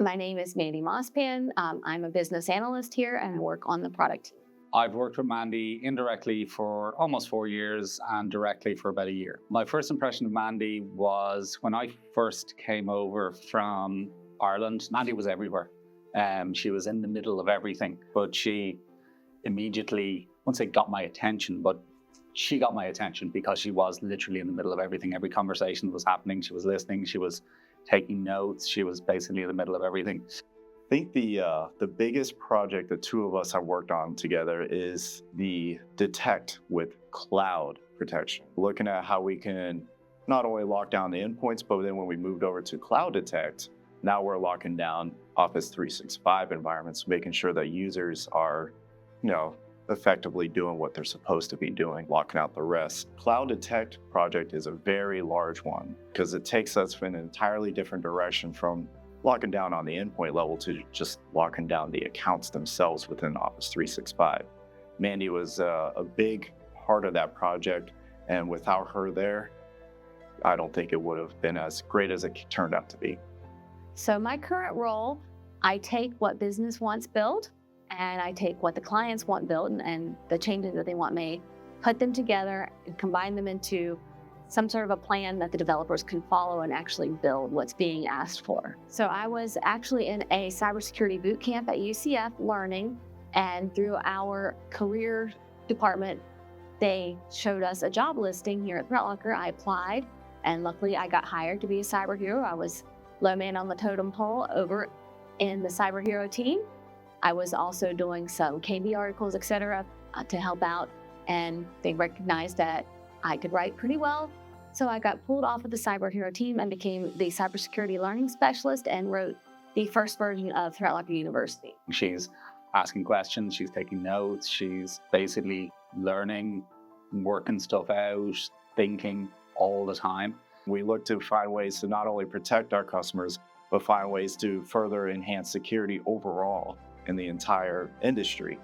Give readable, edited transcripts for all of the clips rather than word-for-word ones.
My name is Mandy Mospan. I'm a business analyst here and I work on the product team. I've worked with Mandy indirectly for almost 4 years and directly for about a year. My first impression of Mandy was when I first came over from Ireland. Mandy was everywhere. She was in the middle of everything, but she immediately, I won't say got my attention, but she got my attention because she was literally in the middle of everything. Every conversation that was happening, she was listening, she was taking notes, she was basically in the middle of everything. I think the biggest project the two of us have worked on together is the detect with cloud protection. Looking at how we can not only lock down the endpoints, but then when we moved over to cloud detect, now we're locking down Office 365 environments, making sure that users are, effectively doing what they're supposed to be doing, locking out the rest. Cloud detect project is a very large one because it takes us in an entirely different direction from locking down on the endpoint level to just locking down the accounts themselves within Office 365. Mandy was a big part of that project, and without her there, I don't think it would have been as great as it turned out to be. So my current role, I take what business wants built, and I take what the clients want built and the changes that they want made, put them together and combine them into some sort of a plan that the developers can follow and actually build what's being asked for. So I was actually in a cybersecurity boot camp at UCF learning, and through our career department, they showed us a job listing here at ThreatLocker. I applied, and luckily I got hired to be a cyber hero. I was low man on the totem pole over in the cyber hero team. I was also doing some KB articles, etc., to help out, and they recognized that I could write pretty well. So I got pulled off of the cyber hero team and became the cybersecurity learning specialist and wrote the first version of ThreatLocker University. She's asking questions, she's taking notes, she's basically learning, working stuff out, thinking all the time. We look to find ways to not only protect our customers, but find ways to further enhance security overall in the entire industry.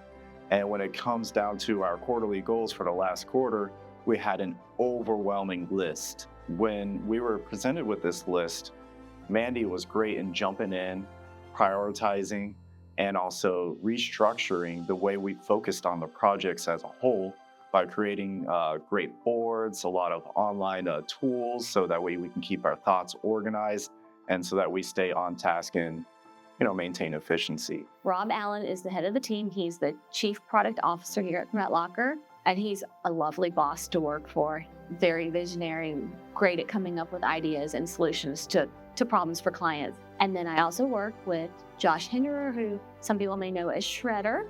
And when it comes down to our quarterly goals for the last quarter, we had an overwhelming list. When we were presented with this list, Mandy was great in jumping in, prioritizing, and also restructuring the way we focused on the projects as a whole by creating great boards, a lot of online tools, so that way we can keep our thoughts organized and so that we stay on task and maintain efficiency. Rob Allen is the head of the team. He's the chief product officer here at ThreatLocker, and he's a lovely boss to work for. Very visionary, great at coming up with ideas and solutions to problems for clients. And then I also work with Josh Hinderer, who some people may know as Shredder.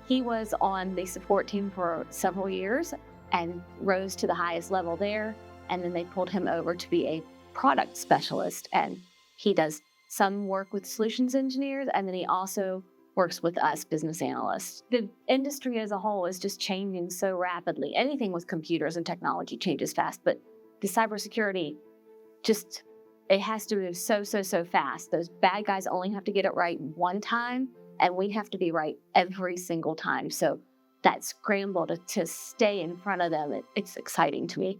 He was on the support team for several years and rose to the highest level there. And then they pulled him over to be a product specialist. And he does some work with solutions engineers, and then he also works with us business analysts. The industry as a whole is just changing so rapidly. Anything with computers and technology changes fast, but the cybersecurity it has to move so fast. Those bad guys only have to get it right one time, and we have to be right every single time. So that scramble to stay in front of them, it's exciting to me.